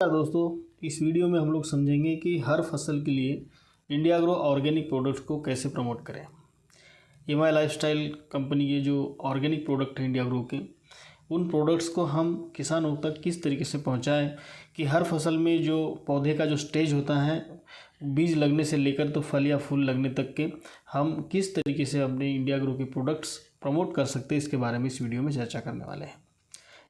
दोस्तों, इस वीडियो में हम लोग समझेंगे कि हर फसल के लिए इंडिया एग्रो ऑर्गेनिक प्रोडक्ट्स को कैसे प्रमोट करें। एमआई लाइफस्टाइल कंपनी के जो ऑर्गेनिक प्रोडक्ट हैं इंडिया एग्रो के, उन प्रोडक्ट्स को हम किसानों तक किस तरीके से पहुंचाएं कि हर फसल में जो पौधे का जो स्टेज होता है, बीज लगने से लेकर तो फल या फूल लगने तक के, हम किस तरीके से अपने इंडिया एग्रो के प्रोडक्ट्स प्रमोट कर सकते हैं, इसके बारे में इस वीडियो में चर्चा करने वाले हैं।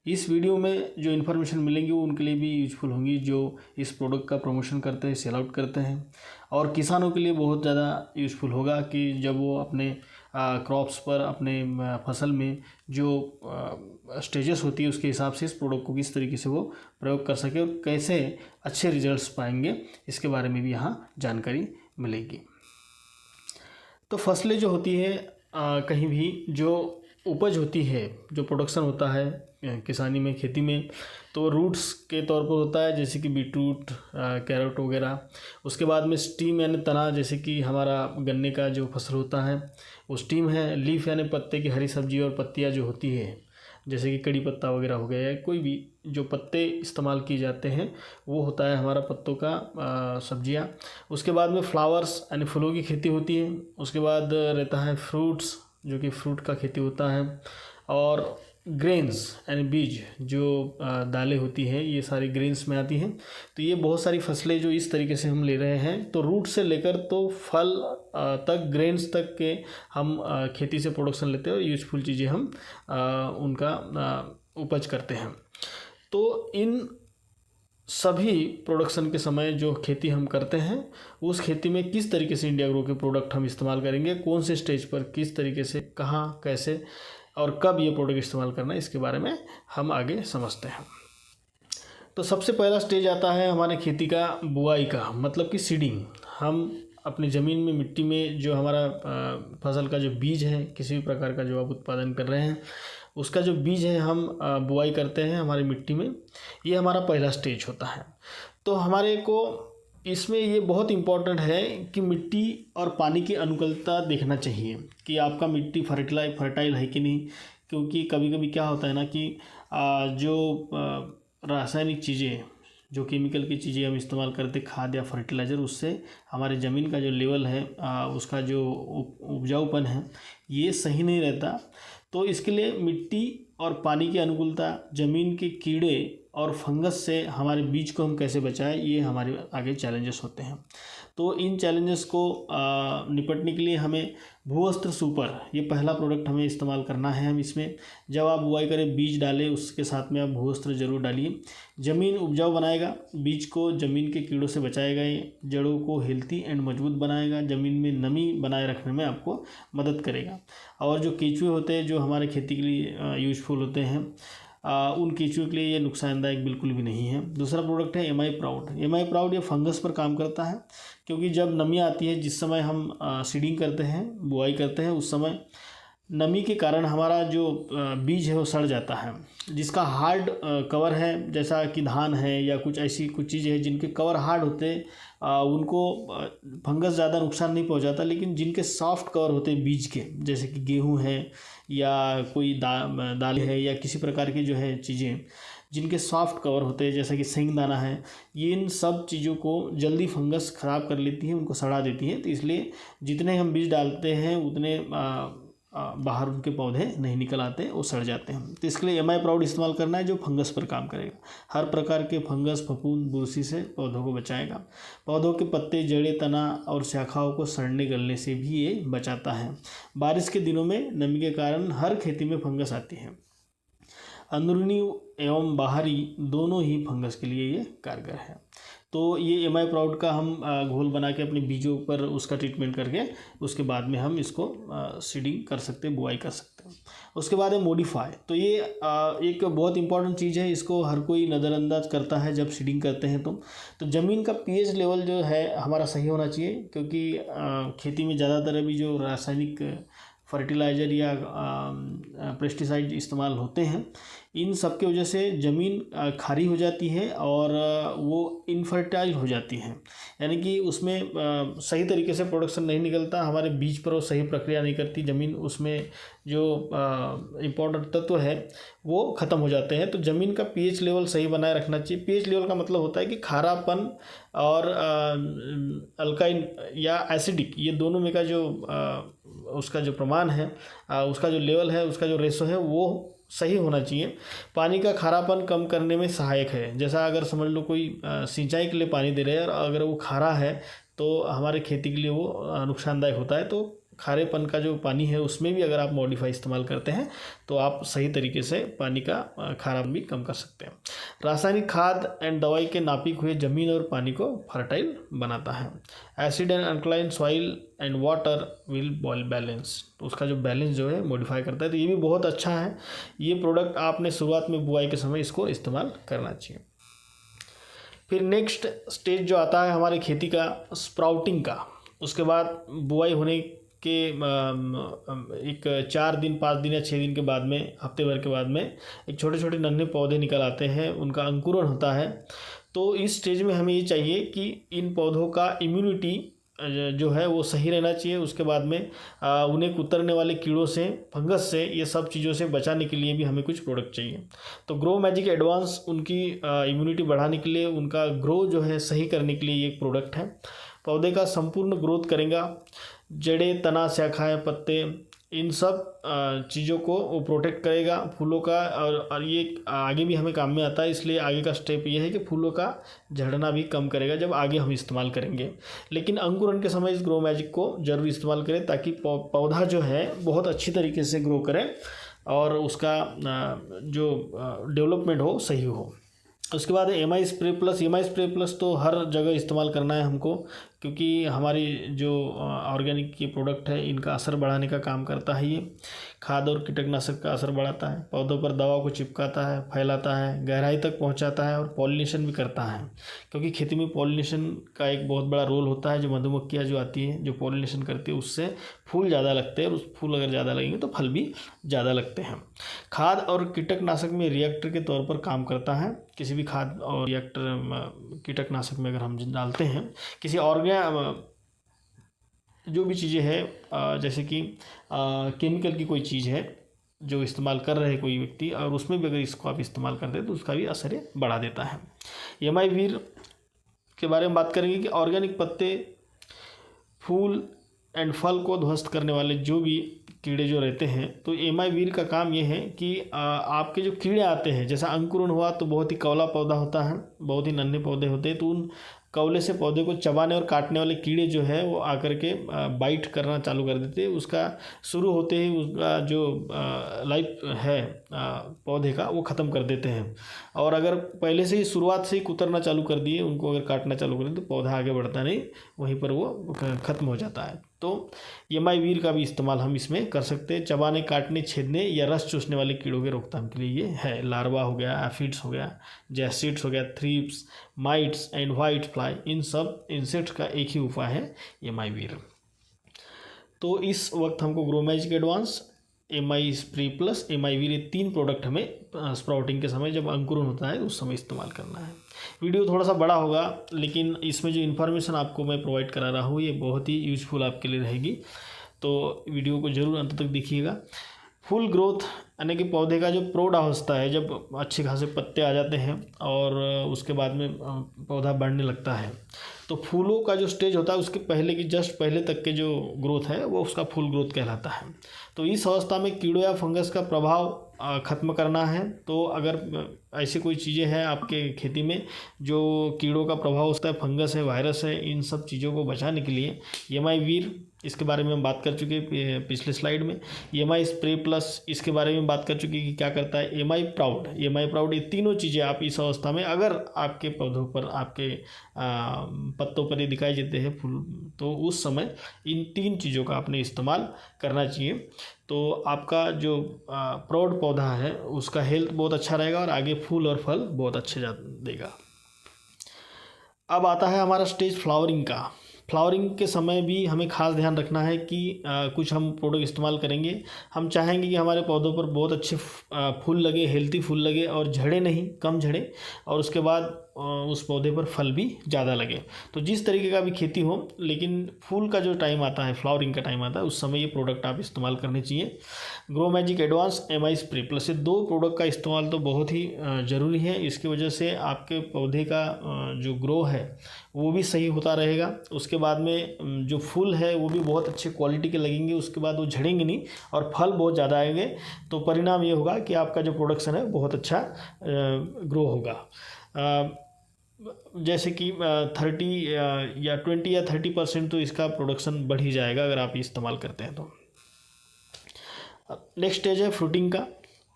इस वीडियो में जो इन्फॉर्मेशन मिलेंगी वो उनके लिए भी यूजफुल होंगी जो इस प्रोडक्ट का प्रमोशन करते हैं, सेल आउट करते हैं, और किसानों के लिए बहुत ज़्यादा यूजफुल होगा कि जब वो अपने क्रॉप्स पर, अपने फसल में जो स्टेजेस होती है उसके हिसाब से इस प्रोडक्ट को किस तरीके से वो प्रयोग कर सके और कैसे अच्छे रिजल्ट्स पाएंगे, इसके बारे में भी यहाँ जानकारी मिलेगी। तो फसलें जो होती है, कहीं भी जो उपज होती है, जो प्रोडक्शन होता है किसानी में, खेती में, तो रूट्स के तौर पर होता है, जैसे कि बीटरूट, कैरेट वगैरह। उसके बाद में स्टीम यानी तना, जैसे कि हमारा गन्ने का जो फसल होता है वो स्टीम है। लीफ यानी पत्ते की हरी सब्जी और पत्तियां जो होती है, जैसे कि कड़ी पत्ता वगैरह हो गया, या कोई भी जो पत्ते इस्तेमाल किए जाते हैं वो होता है हमारा पत्तों का सब्जियां। उसके बाद में फ्लावर्स यानी फूलों की खेती होती है। उसके बाद रहता है फ्रूट्स, जो कि फ्रूट का खेती होता है, और ग्रेन्स यानी बीज, जो दालें होती हैं, ये सारी ग्रेन्स में आती हैं। तो ये बहुत सारी फसलें जो इस तरीके से हम ले रहे हैं, तो रूट से लेकर तो फल तक, ग्रेन्स तक के हम खेती से प्रोडक्शन लेते हैं और यूजफुल चीज़ें हम उनका उपज करते हैं। तो इन सभी प्रोडक्शन के समय जो खेती हम करते हैं, उस खेती में किस तरीके से इंडिया एग्रो के प्रोडक्ट हम इस्तेमाल करेंगे, कौन से स्टेज पर, किस तरीके से, कहाँ, कैसे और कब ये प्रोडक्ट इस्तेमाल करना है, इसके बारे में हम आगे समझते हैं। तो सबसे पहला स्टेज आता है हमारे खेती का बुआई का, मतलब कि सीडिंग। हम अपनी ज़मीन में, मिट्टी में जो हमारा फसल का जो बीज है, किसी भी प्रकार का जो आप उत्पादन कर रहे हैं, उसका जो बीज है हम बुआई करते हैं हमारी मिट्टी में। ये हमारा पहला स्टेज होता है। तो हमारे को इसमें ये बहुत इम्पॉर्टेंट है कि मिट्टी और पानी की अनुकूलता देखना चाहिए कि आपका मिट्टी फर्टाइल है कि नहीं। क्योंकि कभी कभी क्या होता है ना कि जो रासायनिक चीज़ें, जो केमिकल की चीज़ें हम इस्तेमाल करते, खाद या फर्टिलाइज़र, उससे हमारे ज़मीन का जो लेवल है, उसका जो उपजाऊपन है, ये सही नहीं रहता। तो इसके लिए मिट्टी और पानी की अनुकूलता, ज़मीन के कीड़े और फंगस से हमारे बीज को हम कैसे बचाएं, ये हमारे आगे चैलेंजेस होते हैं। तो इन चैलेंजेस को निपटने के लिए हमें भूवस्त्र सुपर, ये पहला प्रोडक्ट हमें इस्तेमाल करना है। हम इसमें जब आप बुआई करें, बीज डालें, उसके साथ में आप भूवस्त्र जरूर डालिए। ज़मीन उपजाऊ बनाएगा, बीज को ज़मीन के कीड़ों से बचाएगा, ये जड़ों को हेल्थी एंड मजबूत बनाएगा, ज़मीन में नमी बनाए रखने में आपको मदद करेगा। और जो केंचुए होते हैं, जो हमारे खेती के लिए यूजफुल होते हैं, उन केंचुओं के लिए ये नुकसानदायक बिल्कुल भी नहीं है। दूसरा प्रोडक्ट है एमआई प्राउड। एमआई प्राउड ये फंगस पर काम करता है, क्योंकि जब नमी आती है, जिस समय हम सीडिंग करते हैं, बुआई करते हैं, उस समय नमी के कारण हमारा जो बीज है वो सड़ जाता है। जिसका हार्ड कवर है, जैसा कि धान है या कुछ ऐसी कुछ चीज़ें हैं जिनके कवर हार्ड होते हैं, उनको फंगस ज़्यादा नुकसान नहीं पहुंचाता। लेकिन जिनके सॉफ्ट कवर होते हैं बीज के, जैसे कि गेहूं है या कोई दाल है या किसी प्रकार की जो है चीज़ें जिनके सॉफ्ट कवर होते हैं, जैसा कि सिंगदाना है, ये इन सब चीज़ों को जल्दी फंगस ख़राब कर लेती है, उनको सड़ा देती है। तो इसलिए जितने हम बीज डालते हैं उतने बाहर उनके पौधे नहीं निकल आते, वो सड़ जाते हैं। तो इसके लिए एमआई प्राउड इस्तेमाल करना है, जो फंगस पर काम करेगा। हर प्रकार के फंगस, फफूंद, बुरसी से पौधों को बचाएगा। पौधों के पत्ते, जड़ें, तना और शाखाओं को सड़ने गलने से भी ये बचाता है। बारिश के दिनों में नमी के कारण हर खेती में फंगस आती है। अंदरूनी एवं बाहरी दोनों ही फंगस के लिए ये कारगर है। तो ये एमआई प्राउड का हम घोल बना के अपने बीजों पर उसका ट्रीटमेंट करके उसके बाद में हम इसको सीडिंग कर सकते हैं, बुआई कर सकते हैं। उसके बाद है मॉडिफाई। तो ये एक बहुत इंपॉर्टेंट चीज़ है, इसको हर कोई नज़रअंदाज करता है जब सीडिंग करते हैं। तो ज़मीन का पीएच लेवल जो है हमारा सही होना चाहिए, क्योंकि खेती में ज़्यादातर अभी जो रासायनिक फर्टिलाइज़र या पेस्टिसाइड इस्तेमाल होते हैं, इन सब की वजह से ज़मीन खारी हो जाती है और वो इनफर्टाइल हो जाती है, यानी कि उसमें सही तरीके से प्रोडक्शन नहीं निकलता, हमारे बीज पर वो सही प्रक्रिया नहीं करती ज़मीन, उसमें जो इम्पोर्टेंट तत्व है वो ख़त्म हो जाते हैं। तो ज़मीन का पीएच लेवल सही बनाए रखना चाहिए। पीएच लेवल का मतलब होता है कि खारापन और अल्काइन या एसिडिक, ये दोनों में का जो उसका जो प्रमाण है, उसका जो लेवल है, उसका जो रेशो है वो सही होना चाहिए। पानी का खारापन कम करने में सहायक है। जैसा अगर समझ लो कोई सिंचाई के लिए पानी दे रहे हैं और अगर वो खारा है तो हमारे खेती के लिए वो नुकसानदायक होता है। तो खारेपन का जो पानी है उसमें भी अगर आप मॉडिफाई इस्तेमाल करते हैं तो आप सही तरीके से पानी का खारापन भी कम कर सकते हैं। रासायनिक खाद एंड दवाई के नापिक हुए ज़मीन और पानी को फर्टाइल बनाता है। Acid and alkaline soil and water will balance, तो उसका जो बैलेंस जो है मॉडिफाई करता है। तो ये भी बहुत अच्छा है। ये प्रोडक्ट आपने शुरुआत में बुआई के समय इसको इस्तेमाल करना चाहिए। फिर नेक्स्ट स्टेज जो आता है हमारे खेती का स्प्राउटिंग का, उसके बाद बुआई होने के एक 4 दिन 5 दिन या 6 दिन के बाद में, हफ्ते भर के बाद में एक छोटे छोटे नन्हे पौधे निकल आते हैं, उनका अंकुरण होता है। तो इस स्टेज में हमें ये चाहिए कि इन पौधों का इम्यूनिटी जो है वो सही रहना चाहिए। उसके बाद में उन्हें कुतरने वाले कीड़ों से, फंगस से, ये सब चीज़ों से बचाने के लिए भी हमें कुछ प्रोडक्ट चाहिए। तो ग्रो मैजिक एडवांस उनकी इम्यूनिटी बढ़ाने के लिए, उनका ग्रो जो है सही करने के लिए ये एक प्रोडक्ट है। पौधे का संपूर्ण ग्रोथ करेगा, जड़ें, तना, शाखाएं, पत्ते, इन सब चीज़ों को वो प्रोटेक्ट करेगा फूलों का। और ये आगे भी हमें काम में आता है, इसलिए आगे का स्टेप ये है कि फूलों का झड़ना भी कम करेगा जब आगे हम इस्तेमाल करेंगे। लेकिन अंकुरण के समय इस ग्रो मैजिक को जरूर इस्तेमाल करें ताकि पौधा जो है बहुत अच्छी तरीके से ग्रो करे और उसका जो डेवलपमेंट हो सही हो। उसके बाद एमआई स्प्रे प्लस तो हर जगह इस्तेमाल करना है हमको, क्योंकि हमारी जो ऑर्गेनिक ये प्रोडक्ट है इनका असर बढ़ाने का काम करता है। ये खाद और कीटनाशक का असर बढ़ाता है, पौधों पर दवा को चिपकाता है, फैलाता है, गहराई तक पहुंचाता है और पॉलिनेशन भी करता है। क्योंकि खेती में पॉलिनेशन का एक बहुत बड़ा रोल होता है। जो मधुमक्खियाँ जो आती हैं, जो पॉलिनेशन करती है, उससे फूल ज़्यादा लगते हैं और उस फूल अगर ज़्यादा लगेंगे तो फल भी ज़्यादा लगते हैं। खाद और कीटनाशक में रिएक्टर के तौर पर काम करता है। किसी भी खाद और रिएक्टर कीटनाशक में अगर हम डालते हैं, किसी जो भी चीज़ें हैं, जैसे कि केमिकल की कोई चीज़ है जो इस्तेमाल कर रहे हैं कोई व्यक्ति, और उसमें भी अगर इसको आप इस्तेमाल करते हैं तो उसका भी असर बढ़ा देता है। एमआई वीर के बारे में बात करेंगे कि ऑर्गेनिक पत्ते, फूल एंड फल को ध्वस्त करने वाले जो भी कीड़े जो रहते हैं, तो एमआई वीर का काम ये है कि आपके जो कीड़े आते हैं, जैसा अंकुरण हुआ तो बहुत ही कौला पौधा होता है, बहुत ही नन्हे पौधे होते हैं, तो उन कौले से पौधे को चबाने और काटने वाले कीड़े जो है वो आकर के बाइट करना चालू कर देते हैं। उसका शुरू होते ही उसका जो लाइफ है पौधे का वो ख़त्म कर देते हैं। और अगर पहले से ही शुरुआत से ही कुतरना चालू कर दिए, उनको अगर काटना चालू कर दिए, तो पौधा आगे बढ़ता नहीं, वहीं पर वो ख़त्म हो जाता है। तो एमआई वीर का भी इस्तेमाल हम इसमें कर सकते हैं। चबाने, काटने, छेदने या रस चूसने वाले कीड़ों के रोकथाम के लिए ये है। लार्वा हो गया, एफिड्स हो गया, जैसिड्स हो गया, thrips, mites and white fly, इन सब इंसेक्ट्स का एक ही उपाय है एमआई वीर। तो इस वक्त हमको Grow Magic Advance, MI spray plus, MI Veer, ये 3 प्रोडक्ट हमें स्प्राउटिंग के समय जब अंकुरण होता है उस समय इस्तेमाल करना है। वीडियो थोड़ा सा बड़ा होगा, लेकिन इसमें जो इन्फॉर्मेशन आपको मैं प्रोवाइड करा रहा हूँ ये बहुत ही यूजफुल आपके लिए रहेगी। तो वीडियो को ज़रूर अंत तक देखिएगा। फुल ग्रोथ यानी कि पौधे का जो प्रौढ़ अवस्था है, जब अच्छे खासे पत्ते आ जाते हैं और उसके बाद में पौधा बढ़ने लगता है, तो फूलों का जो स्टेज होता है उसके पहले की जस्ट पहले तक के जो ग्रोथ है वो उसका फुल ग्रोथ कहलाता है। तो इस अवस्था में कीड़ों या फंगस का प्रभाव ख़त्म करना है। तो अगर ऐसी कोई चीज़ें हैं आपके खेती में जो कीड़ों का प्रभाव होता है, फंगस है, वायरस है, इन सब चीज़ों को बचाने के लिए एमआई वीर, इसके बारे में हम बात कर चुके हैं पिछले स्लाइड में। एमआई स्प्रे प्लस, इसके बारे में बात कर चुके हैं कि क्या करता है। एमआई प्राउड, ये तीनों चीज़ें आप इस अवस्था में अगर आपके पौधों पर, आपके पत्तों पर ये दिखाई देते हैं फूल, तो उस समय इन 3 चीज़ों का आपने इस्तेमाल करना चाहिए। तो आपका जो प्रौढ़ पौधा है उसका हेल्थ बहुत अच्छा रहेगा और आगे फूल और फल बहुत अच्छे देगा। अब आता है हमारा स्टेज फ्लावरिंग का। फ्लावरिंग के समय भी हमें खास ध्यान रखना है कि कुछ हम प्रोडक्ट इस्तेमाल करेंगे, हम चाहेंगे कि हमारे पौधों पर बहुत अच्छे फूल लगे, हेल्थी फूल लगे और झड़े नहीं, कम झड़े, और उसके बाद उस पौधे पर फल भी ज़्यादा लगे। तो जिस तरीके का भी खेती हो, लेकिन फूल का जो टाइम आता है, फ्लावरिंग का टाइम आता है, उस समय ये प्रोडक्ट आप इस्तेमाल करने चाहिए। Grow Magic advance MI spray plus, ये 2 प्रोडक्ट का इस्तेमाल तो बहुत ही ज़रूरी है। इसकी वजह से आपके पौधे का जो ग्रो है वो भी सही होता रहेगा। उसके बाद में जो फूल है वो भी बहुत अच्छे क्वालिटी के लगेंगे, उसके बाद वो झड़ेंगे नहीं और फल बहुत ज़्यादा आएंगे। तो परिणाम ये होगा कि आपका जो प्रोडक्शन है बहुत अच्छा ग्रो होगा। जैसे कि 30 या 20 या 30% तो इसका प्रोडक्शन बढ़ ही जाएगा अगर आप इस्तेमाल करते हैं तो। नेक्स्ट स्टेज है फ्रूटिंग का।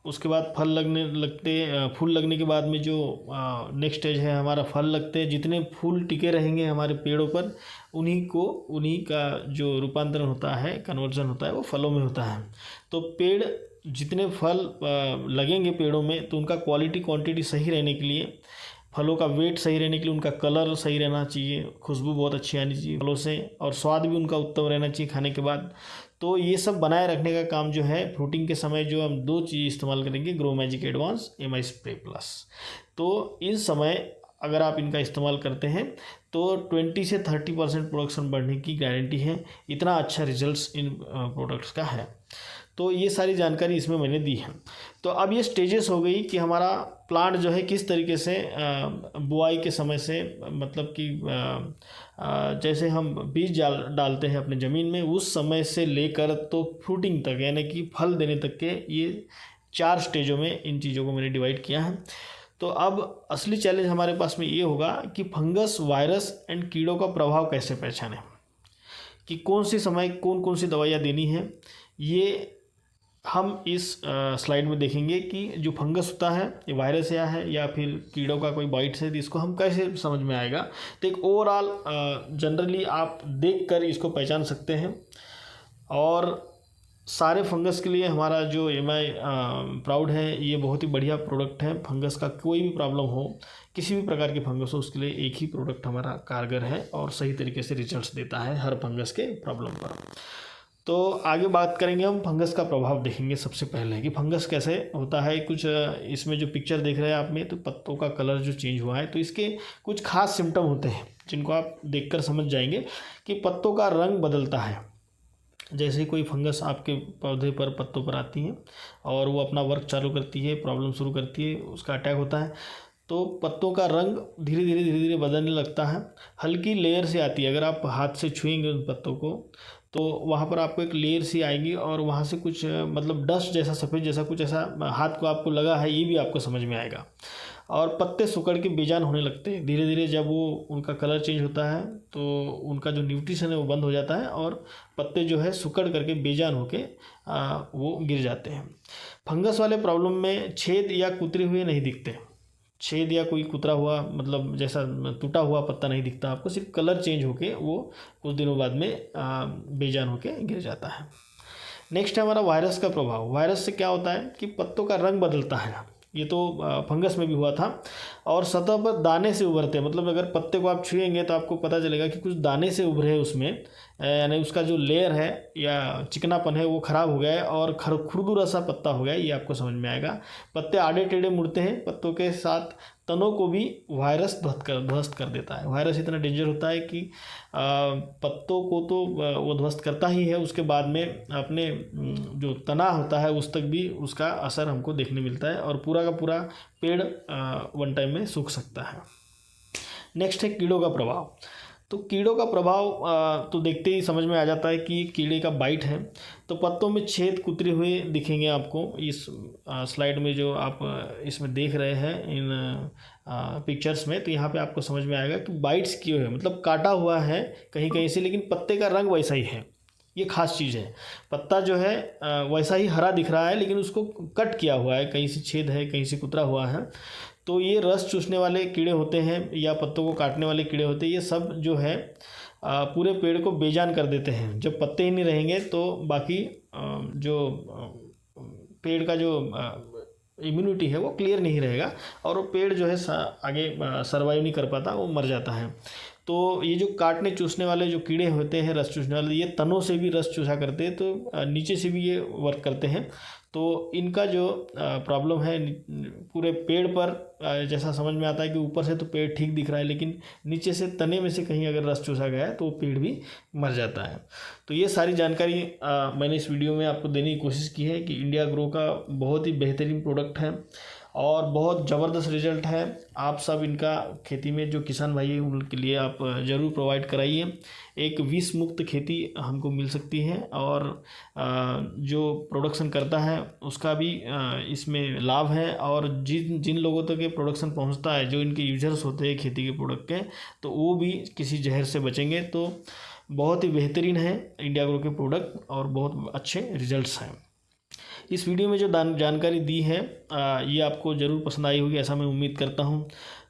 उसके बाद फल फूल लगने के बाद में जो नेक्स्ट स्टेज है हमारा फल लगते हैं। जितने फूल टिके रहेंगे हमारे पेड़ों पर, उन्हीं का जो रूपांतरण होता है, कन्वर्जन होता है, वो फलों में होता है। तो पेड़ जितने फल लगेंगे पेड़ों में, तो उनका क्वालिटी क्वांटिटी सही रहने के लिए, फलों का वेट सही रहने के लिए, उनका कलर सही रहना चाहिए, खुशबू बहुत अच्छी आनी चाहिए फलों से, और स्वाद भी उनका उत्तम रहना चाहिए खाने के बाद। तो ये सब बनाए रखने का काम जो है फ्रूटिंग के समय जो हम 2 चीज़ इस्तेमाल करेंगे, grow Magic advance, MI spray plus. तो इस समय अगर आप इनका इस्तेमाल करते हैं तो 20 से 30% प्रोडक्शन बढ़ने की गारंटी है। इतना अच्छा रिजल्ट्स इन प्रोडक्ट्स का है। तो ये सारी जानकारी इसमें मैंने दी है। तो अब ये स्टेजेस हो गई कि हमारा प्लांट जो है किस तरीके से बुआई के समय से, मतलब कि जैसे हम बीज डालते हैं अपने ज़मीन में, उस समय से लेकर तो फ्रूटिंग तक, यानी कि फल देने तक के ये 4 स्टेजों में इन चीज़ों को मैंने डिवाइड किया है। तो अब असली चैलेंज हमारे पास में ये होगा कि फंगस, वायरस एंड कीड़ों का प्रभाव कैसे पहचानें, कि कौन सी समय कौन सी दवाइयाँ देनी है। ये हम इस स्लाइड में देखेंगे कि जो फंगस होता है, ये वायरस या फिर कीड़ों का कोई बाइट है, तो इसको हम कैसे समझ में आएगा। तो एक ओवरऑल जनरली आप देखकर इसको पहचान सकते हैं। और सारे फंगस के लिए हमारा जो MI प्राउड है, ये बहुत ही बढ़िया प्रोडक्ट है। फंगस का कोई भी प्रॉब्लम हो, किसी भी प्रकार की फंगस हो, उसके लिए एक ही प्रोडक्ट हमारा कारगर है और सही तरीके से रिजल्ट्स देता है हर फंगस के प्रॉब्लम पर। तो आगे बात करेंगे, हम फंगस का प्रभाव देखेंगे। सबसे पहले कि फंगस कैसे होता है। कुछ इसमें जो पिक्चर देख रहे हैं आप में, तो पत्तों का कलर जो चेंज हुआ है, तो इसके कुछ खास सिम्टम होते हैं जिनको आप देखकर समझ जाएंगे कि पत्तों का रंग बदलता है। जैसे ही कोई फंगस आपके पौधे पर, पत्तों पर आती है और वो अपना वर्क चालू करती है, प्रॉब्लम शुरू करती है, उसका अटैक होता है, तो पत्तों का रंग धीरे धीरे बदलने लगता है। हल्की लेयर से आती है। अगर आप हाथ से छुएंगे उन पत्तों को, तो वहाँ पर आपको एक लेयर सी आएगी और वहाँ से कुछ मतलब डस्ट जैसा, सफ़ेद जैसा कुछ ऐसा हाथ को आपको लगा है, ये भी आपको समझ में आएगा। और पत्ते सिकुड़ के बेजान होने लगते हैं धीरे धीरे। जब वो उनका कलर चेंज होता है तो उनका जो न्यूट्रिशन है वो बंद हो जाता है और पत्ते जो है सिकुड़ करके बेजान होके वो गिर जाते हैं। फंगस वाले प्रॉब्लम में छेद या कुतरे हुए नहीं दिखते। छेद या कोई कुतरा हुआ, मतलब जैसा टूटा हुआ पत्ता नहीं दिखता आपको, सिर्फ कलर चेंज होके वो कुछ दिनों बाद में बेजान होके गिर जाता है। नेक्स्ट है हमारा वायरस का प्रभाव। वायरस से क्या होता है कि पत्तों का रंग बदलता है। ये तो फंगस में भी हुआ था। और सतह पर दाने से उभरते हैं, मतलब अगर पत्ते को आप छुएंगे तो आपको पता चलेगा कि कुछ दाने से उभरे हैं उसमें, यानी उसका जो लेयर है या चिकनापन है वो ख़राब हो गया है और खुरदुरा सा पत्ता हो गया है, ये आपको समझ में आएगा। पत्ते आड़े टेढ़े मुड़ते हैं। पत्तों के साथ तनों को भी वायरस ध्वस्त कर देता है। वायरस इतना डेंजर होता है कि पत्तों को तो वो ध्वस्त करता ही है, उसके बाद में अपने जो तना होता है उस तक भी उसका असर हमको देखने मिलता है और पूरा का पूरा पेड़ वन टाइम में सूख सकता है। नेक्स्ट है कीड़ों का प्रभाव। तो कीड़ों का प्रभाव तो देखते ही समझ में आ जाता है कि कीड़े का बाइट है। तो पत्तों में छेद कुतरे हुए दिखेंगे आपको इस स्लाइड में जो आप इसमें देख रहे हैं इन पिक्चर्स में। तो यहाँ पे आपको समझ में आएगा कि बाइट्स क्यों है, मतलब काटा हुआ है कहीं कहीं से, लेकिन पत्ते का रंग वैसा ही है। ये खास चीज़ है। पत्ता जो है वैसा ही हरा दिख रहा है, लेकिन उसको कट किया हुआ है, कहीं से छेद है, कहीं से कुतरा हुआ है। तो ये रस चूसने वाले कीड़े होते हैं या पत्तों को काटने वाले कीड़े होते हैं। ये सब जो है पूरे पेड़ को बेजान कर देते हैं। जब पत्ते ही नहीं रहेंगे तो बाकी जो पेड़ का जो इम्यूनिटी है वो क्लियर नहीं रहेगा और वो पेड़ जो है आगे सर्वाइव नहीं कर पाता, वो मर जाता है। तो ये जो काटने चूसने वाले जो कीड़े होते हैं, रस चूसने वाले, ये तनों से भी रस चूसा करते हैं, तो नीचे से भी ये वर्क करते हैं। तो इनका जो प्रॉब्लम है पूरे पेड़ पर, जैसा समझ में आता है कि ऊपर से तो पेड़ ठीक दिख रहा है, लेकिन नीचे से तने में से कहीं अगर रस चूसा गया है तो वो पेड़ भी मर जाता है। तो ये सारी जानकारी मैंने इस वीडियो में आपको देने की कोशिश की है कि इंडिया ग्रो का बहुत ही बेहतरीन प्रोडक्ट है और बहुत ज़बरदस्त रिजल्ट है। आप सब इनका खेती में जो किसान भाई हैं उनके लिए आप ज़रूर प्रोवाइड कराइए। एक विष मुक्त खेती हमको मिल सकती है और जो प्रोडक्शन करता है उसका भी इसमें लाभ है, और जिन लोगों तक ये प्रोडक्शन पहुंचता है, जो इनके यूजर्स होते हैं खेती के प्रोडक्ट के, तो वो भी किसी जहर से बचेंगे। तो बहुत ही बेहतरीन है इंडिया ग्रो के प्रोडक्ट और बहुत अच्छे रिजल्ट्स हैं। इस वीडियो में जो जानकारी दी है ये आपको ज़रूर पसंद आई होगी, ऐसा मैं उम्मीद करता हूँ।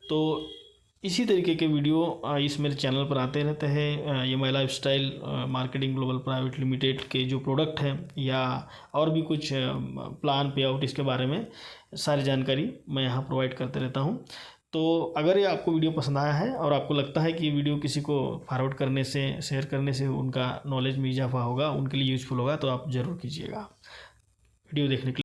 तो इसी तरीके के वीडियो इस मेरे चैनल पर आते रहते हैं। ये my lifestyle marketing global private limited के जो प्रोडक्ट हैं या और भी कुछ प्लान पे आउट, इसके बारे में सारी जानकारी मैं यहाँ प्रोवाइड करते रहता हूँ। तो अगर ये आपको वीडियो पसंद आया है और आपको लगता है कि ये वीडियो किसी को फॉरवर्ड करने से, शेयर करने से उनका नॉलेज में इजाफा होगा, उनके लिए यूज़फुल होगा, तो आप ज़रूर कीजिएगा। वीडियो देखने के लिए